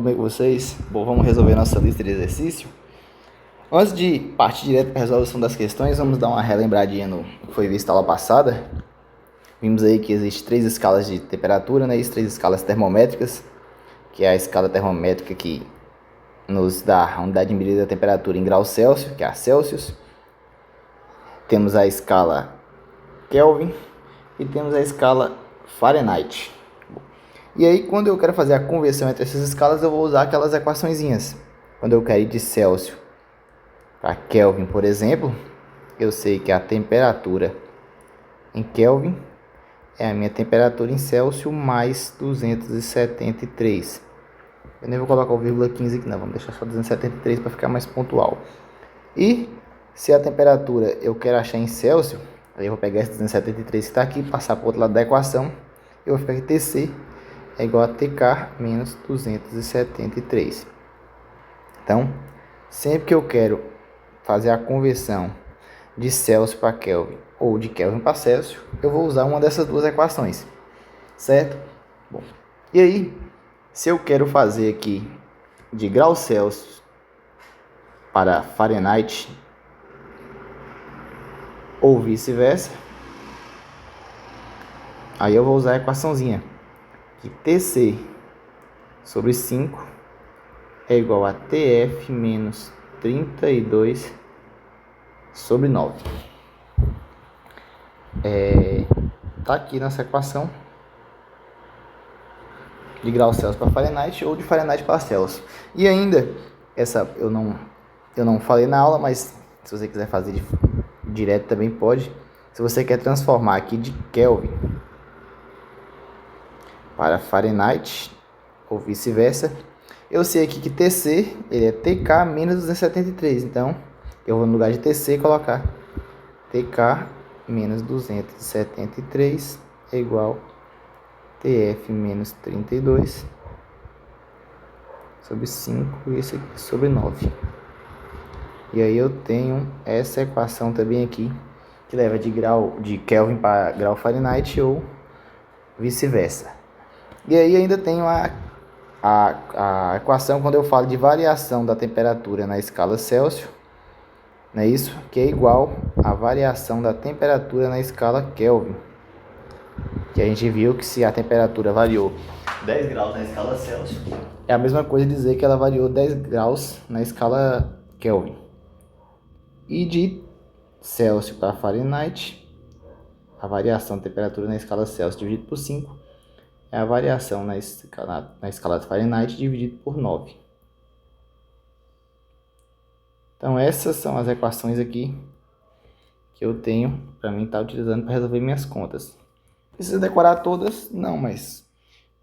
tudo bem com vocês? Bom, vamos resolver nossa lista de exercício. Antes de partir direto para a resolução das questões, vamos dar uma relembradinha no que foi visto na aula passada. Vimos aí que existem 3 escalas de temperatura, né? 3 escalas termométricas, que é a escala termométrica que nos dá a unidade de medida da temperatura em graus Celsius, que é a Celsius. Temos a escala Kelvin e temos a escala Fahrenheit. E aí, quando eu quero fazer a conversão entre essas escalas, eu vou usar aquelas equaçõezinhas. Quando eu quero ir de Celsius para Kelvin, por exemplo, eu sei que a temperatura em Kelvin é a minha temperatura em Celsius mais 273. Eu nem vou colocar o vírgula 15 aqui não, vamos deixar só 273 para ficar mais pontual. E se a temperatura eu quero achar em Celsius, aí eu vou pegar esse 273 que está aqui, passar para o outro lado da equação, eu vou ficar aqui TC é igual a TK menos 273. Então, sempre que eu quero fazer a conversão de Celsius para Kelvin ou de Kelvin para Celsius, eu vou usar uma dessas duas equações, certo? Bom, e aí, se eu quero fazer aqui de graus Celsius para Fahrenheit ou vice-versa, aí eu vou usar a equaçãozinha que TC sobre 5 é igual a TF menos 32 sobre 9. Tá aqui nessa equação de graus Celsius para Fahrenheit ou de Fahrenheit para Celsius. E ainda, essa eu não falei na aula, mas se você quiser fazer direto também pode. Se você quer transformar aqui de Kelvin para Fahrenheit ou vice-versa, eu sei aqui que TC ele é TK menos 273, então eu vou no lugar de TC colocar TK menos 273 é igual a TF menos 32 sobre 5 e esse aqui sobre 9. E aí eu tenho essa equação também aqui, que leva de Kelvin para grau Fahrenheit ou vice-versa. E aí ainda tenho a equação quando eu falo de variação da temperatura na escala Celsius, não é isso? Que é igual à variação da temperatura na escala Kelvin. Que a gente viu que se a temperatura variou 10 graus na escala Celsius, é a mesma coisa dizer que ela variou 10 graus na escala Kelvin. E de Celsius para Fahrenheit, a variação da temperatura na escala Celsius dividido por 5 é a variação na escala de Fahrenheit dividido por 9. Então essas são as equações aqui que eu tenho para mim estar utilizando para resolver minhas contas. Precisa decorar todas? Não, mas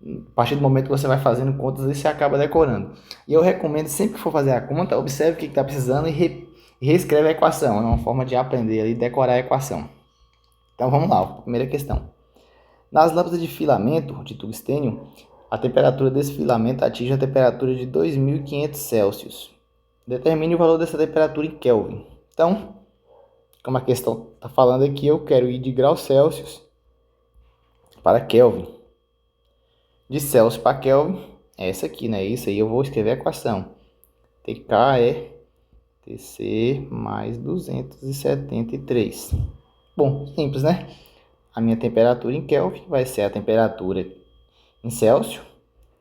a partir do momento que você vai fazendo contas, aí você acaba decorando. E eu recomendo, sempre que for fazer a conta, observe o que está precisando e reescreve a equação. É uma forma de aprender e decorar a equação. Então vamos lá, primeira questão. Nas lâmpadas de filamento de tungstênio, a temperatura desse filamento atinge a temperatura de 2500 Celsius. Determine o valor dessa temperatura em Kelvin. Então, como a questão está falando aqui, eu quero ir de graus Celsius para Kelvin. De Celsius para Kelvin, é essa aqui, né? Isso aí eu vou escrever a equação. TK é TC mais 273. Bom, simples, né? A minha temperatura em Kelvin vai ser a temperatura em Celsius,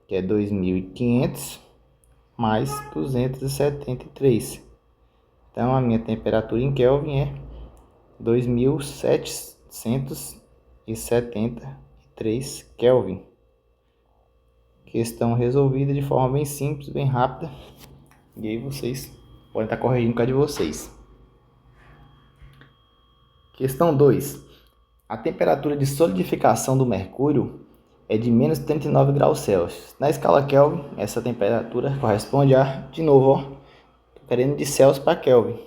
que é 2500 mais 273. Então, a minha temperatura em Kelvin é 2773 Kelvin. Questão resolvida de forma bem simples, bem rápida. E aí vocês podem estar corrigindo com a de vocês. Questão 2. A temperatura de solidificação do mercúrio é de menos 39 graus Celsius. Na escala Kelvin, essa temperatura corresponde a, de novo, ó, tô querendo de Celsius para Kelvin.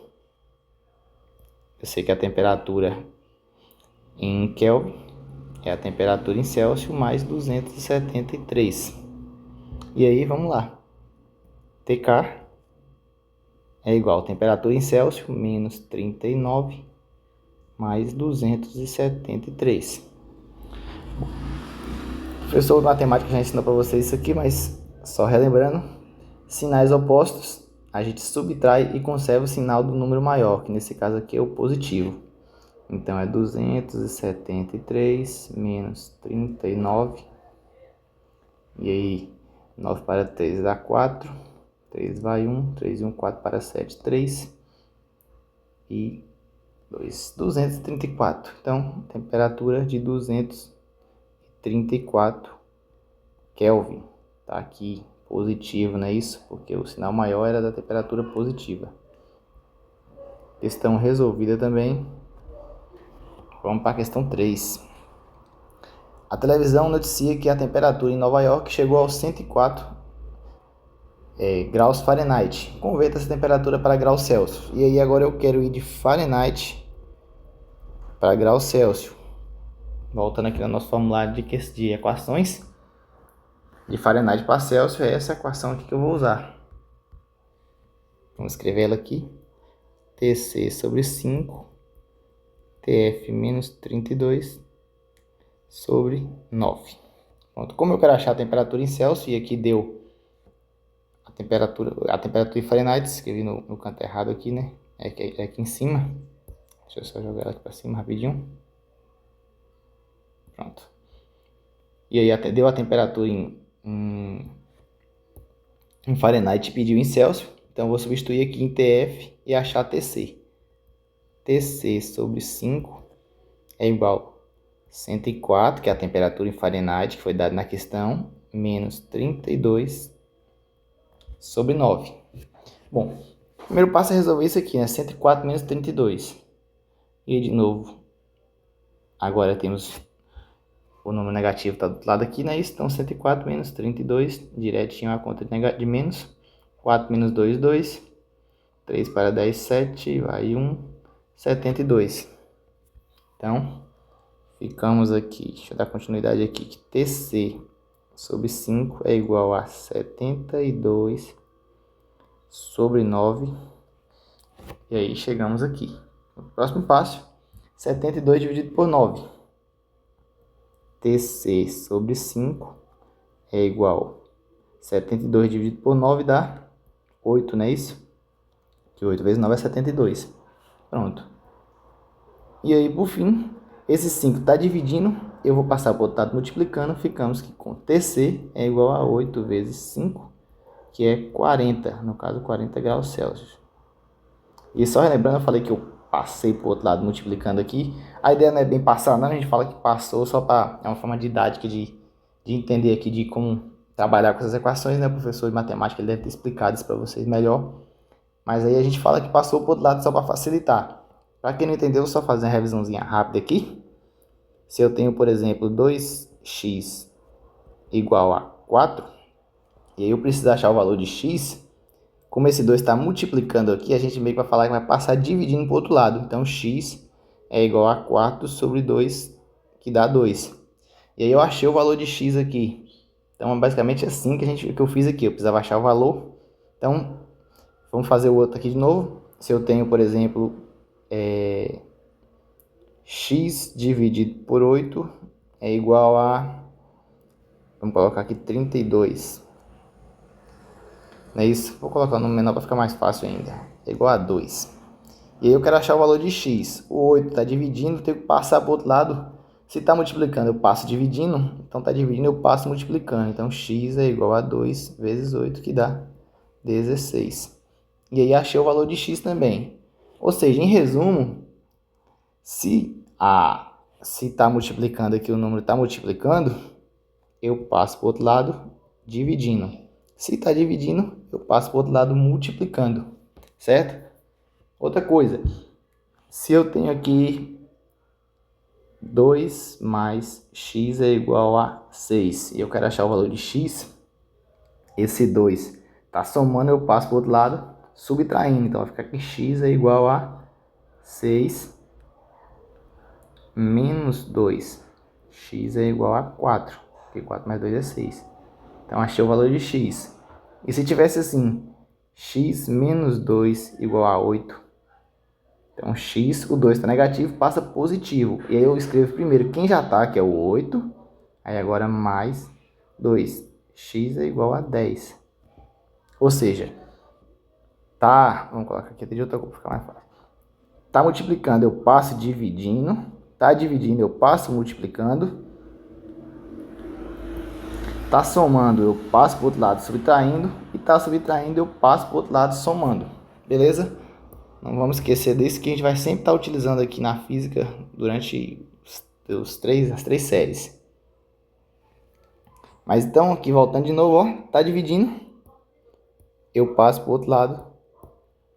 Eu sei que a temperatura em Kelvin é a temperatura em Celsius mais 273. E aí, vamos lá. TK é igual a temperatura em Celsius menos 39 mais 273. O professor de matemática já ensinou para vocês isso aqui, mas só relembrando, Sinais opostos, a gente subtrai e conserva o sinal do número maior, que nesse caso aqui é o positivo. Então é 273 menos 39. E aí, 9 para 3 dá 4. 3 vai 1. 3 e 1, 4 para 7, 3. E 2, 234. Então, temperatura de 234 Kelvin. Tá aqui positivo, não é isso? Porque o sinal maior era da temperatura positiva. Questão resolvida também. Vamos para a questão 3. A televisão noticia que a temperatura em Nova York chegou aos 104 graus Fahrenheit. Converta essa temperatura para graus Celsius. E aí agora eu quero ir de Fahrenheit para graus Celsius. Voltando aqui no nosso formulário de equações. De Fahrenheit para Celsius é essa equação aqui que eu vou usar. Vamos escrever ela aqui. TC sobre 5. TF menos 32 sobre 9. Pronto. Como eu quero achar a temperatura em Celsius, e aqui deu a temperatura em Fahrenheit, escrevi no canto errado aqui, né? É aqui em cima. Deixa eu só jogar ela aqui para cima rapidinho. Pronto. E aí deu a temperatura em Fahrenheit, pediu em Celsius. Então eu vou substituir aqui em TF e achar TC. TC sobre 5 é igual a 104, que é a temperatura em Fahrenheit, que foi dada na questão, menos 32 sobre 9. Bom, o primeiro passo é resolver isso aqui, né? 104 menos 32. E de novo, agora temos o número negativo está do outro lado aqui, né? Então 104 menos 32, direitinho a conta de menos. 4 menos 2, 2. 3 para 10, 7, vai 1, 72. Então, ficamos aqui, deixa eu dar continuidade aqui, que TC sobre 5 é igual a 72 sobre 9. E aí chegamos aqui. No próximo passo, 72 dividido por 9. TC sobre 5 é igual a 72 dividido por 9 dá 8, não é isso? Que 8 vezes 9 é 72. Pronto. E aí, por fim, esse 5 está dividindo, eu vou passar para o outro lado multiplicando, ficamos que com TC é igual a 8 vezes 5, que é 40, no caso 40 graus Celsius. E só relembrando, eu falei que eu passei para o outro lado multiplicando aqui. A ideia não é bem passar, não, a gente fala que passou só para... É uma forma didática de entender aqui de como trabalhar com essas equações, né? O professor de matemática ele deve ter explicado isso para vocês melhor. Mas aí a gente fala que passou para o outro lado só para facilitar. Para quem não entendeu, só fazer uma revisãozinha rápida aqui. Se eu tenho, por exemplo, 2x igual a 4, e aí eu preciso achar o valor de x, como esse 2 está multiplicando aqui, a gente meio que vai falar que vai passar dividindo para o outro lado. Então, x é igual a 4 sobre 2, que dá 2. E aí eu achei o valor de x aqui. Então, é basicamente assim que eu fiz aqui. Eu precisava achar o valor. Então, vamos fazer o outro aqui de novo. Se eu tenho, por exemplo, x dividido por 8 é igual a... Vamos colocar aqui 32. Não é isso? Vou colocar um número menor para ficar mais fácil ainda. É igual a 2. E aí eu quero achar o valor de x. O 8 está dividindo, tenho que passar para o outro lado. Se está multiplicando, eu passo dividindo. Então está dividindo, eu passo multiplicando. Então x é igual a 2 vezes 8, que dá 16. E aí achei o valor de x também. Ou seja, em resumo, se está multiplicando aqui, o número está multiplicando, eu passo para o outro lado dividindo. Se está dividindo, eu passo para o outro lado multiplicando, certo? Outra coisa, se eu tenho aqui 2 mais x é igual a 6, e eu quero achar o valor de x, esse 2 está somando, eu passo para o outro lado subtraindo. Então vai ficar que x é igual a 6 menos 2. X é igual a 4, porque 4 mais 2 é 6. Então achei o valor de x. E se tivesse assim, x menos 2 igual a 8. Então x, o 2 está negativo, passa positivo. E aí eu escrevo primeiro quem já está, que é o 8. Aí agora mais 2. X é igual a 10. Ou seja, tá, vamos colocar aqui de outra cor para ficar mais fácil. Tá multiplicando, eu passo dividindo. Tá dividindo, eu passo multiplicando. Tá somando, eu passo para o outro lado subtraindo. E tá subtraindo, eu passo para o outro lado somando. Beleza? Não vamos esquecer disso, que a gente vai sempre estar utilizando aqui na física durante as três séries. Mas então, aqui voltando de novo, ó, tá dividindo. Eu passo para o outro lado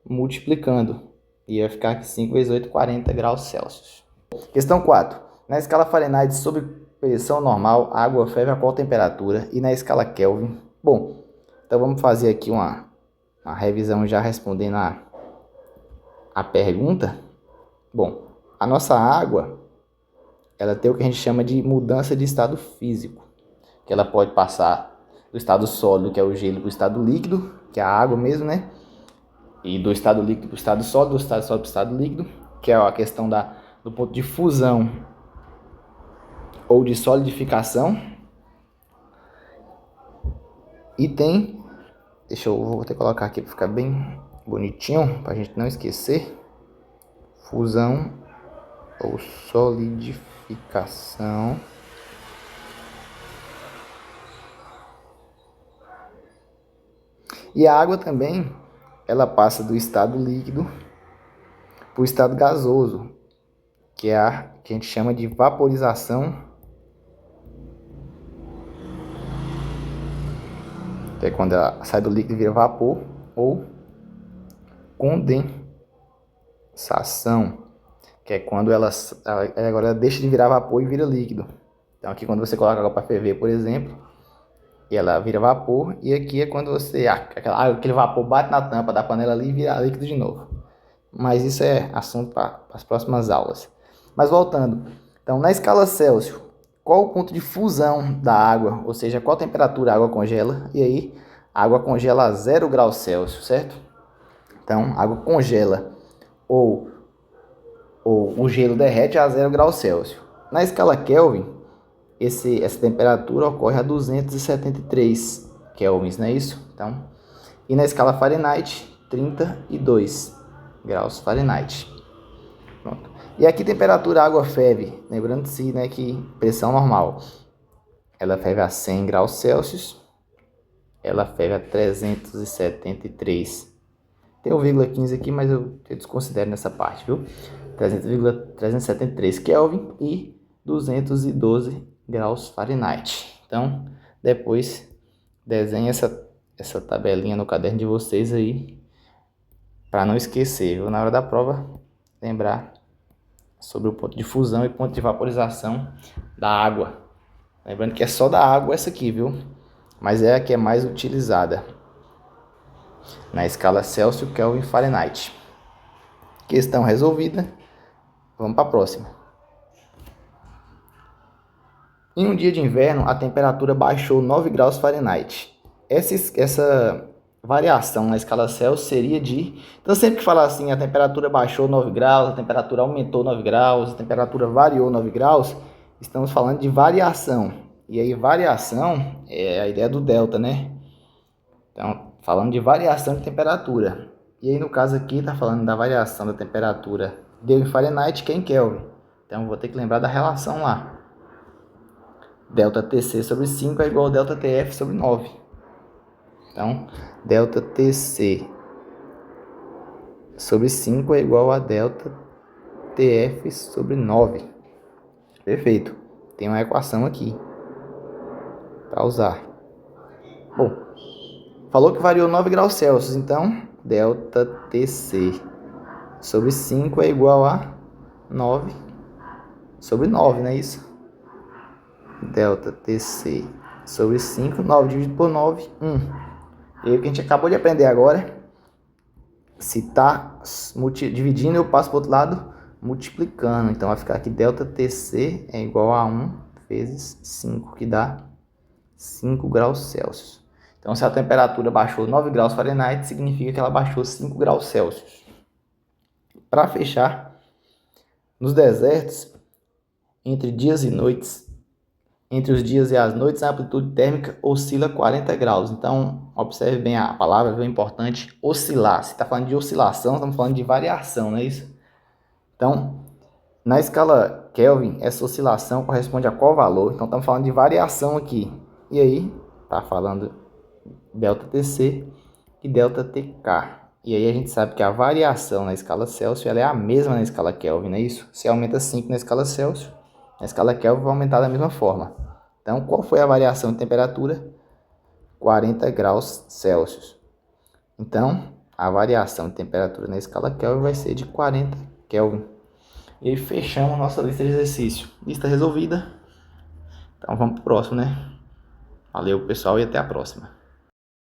multiplicando. E vai ficar aqui 5 vezes 8, 40 graus Celsius. Questão 4. Na escala Fahrenheit, sob pressão normal, a água ferve a qual temperatura? E na escala Kelvin? Bom, então vamos fazer aqui uma revisão já respondendo a pergunta. Bom, a nossa água, ela tem o que a gente chama de mudança de estado físico. Que ela pode passar do estado sólido, que é o gelo, para o estado líquido, que é a água mesmo, né? E do estado líquido para o estado sólido, do estado sólido para o estado líquido, que é a questão do ponto de fusão ou de solidificação. E tem, vou ter que colocar aqui para ficar bem bonitinho, para a gente não esquecer, fusão ou solidificação. E a água também, ela passa do estado líquido para o estado gasoso, que é a que a gente chama de vaporização, que é quando ela sai do líquido e vira vapor, ou condensação, que é quando ela agora deixa de virar vapor e vira líquido. Então aqui quando você coloca água para ferver, por exemplo, e ela vira vapor, e aqui é quando aquele vapor bate na tampa da panela ali e vira líquido de novo. Mas isso é assunto para as próximas aulas. Mas voltando, então na escala Celsius, qual o ponto de fusão da água? Ou seja, qual temperatura a água congela? E aí, a água congela a 0 graus Celsius, certo? Então, a água congela ou o gelo derrete a 0 graus Celsius. Na escala Kelvin, essa temperatura ocorre a 273 kelvins, não é isso? Então, e na escala Fahrenheit, 32 graus Fahrenheit. Pronto. E aqui temperatura a água ferve, lembrando-se, né, que pressão normal, ela ferve a 100 graus Celsius, ela ferve a 373. Tem 1,15 aqui, mas eu desconsidero nessa parte, viu? 373 Kelvin e 212 graus Fahrenheit. Então, depois desenhe essa tabelinha no caderno de vocês aí, para não esquecer, viu? Na hora da prova, lembrar sobre o ponto de fusão e ponto de vaporização da água. Lembrando que é só da água essa aqui, viu? Mas é a que é mais utilizada na escala Celsius, Kelvin, Fahrenheit. Questão resolvida. Vamos para a próxima. Em um dia de inverno, a temperatura baixou 9 graus Fahrenheit. Essa variação na escala Celsius seria de... Então, sempre que falar assim, a temperatura baixou 9 graus, a temperatura aumentou 9 graus, a temperatura variou 9 graus, estamos falando de variação. E aí, variação é a ideia do delta, né? Então, falando de variação de temperatura. E aí, no caso aqui, está falando da variação da temperatura deu em Fahrenheit, que é em Kelvin. Então, vou ter que lembrar da relação lá. Delta Tc sobre 5 é igual a delta Tf sobre 9. Então, delta Tc sobre 5 é igual a delta Tf sobre 9. Perfeito. Tem uma equação aqui para usar. Bom, falou que variou 9 graus Celsius, então delta Tc sobre 5 é igual a 9 sobre 9, não é isso? Delta Tc sobre 5, 9 dividido por 9, 1. E aí o que a gente acabou de aprender agora, se está dividindo, eu passo para o outro lado multiplicando. Então vai ficar aqui delta Tc é igual a 1 vezes 5, que dá 5 graus Celsius. Então, se a temperatura baixou 9 graus Fahrenheit, significa que ela baixou 5 graus Celsius. Para fechar, nos desertos, entre dias e noites, Entre os dias e as noites, a amplitude térmica oscila 40 graus. Então, observe bem a palavra, é importante, oscilar. Se está falando de oscilação, estamos falando de variação, não é isso? Então, na escala Kelvin, essa oscilação corresponde a qual valor? Então, estamos falando de variação aqui. E aí, está falando ΔTc e ΔTk. E aí a gente sabe que a variação na escala Celsius ela é a mesma na escala Kelvin, não é isso? Se aumenta 5 na escala Celsius, na escala Kelvin vai aumentar da mesma forma. Então, qual foi a variação de temperatura? 40 graus Celsius. Então, a variação de temperatura na escala Kelvin vai ser de 40 Kelvin. E aí fechamos nossa lista de exercício. Lista resolvida. Então, vamos para o próximo, né? Valeu, pessoal, e até a próxima.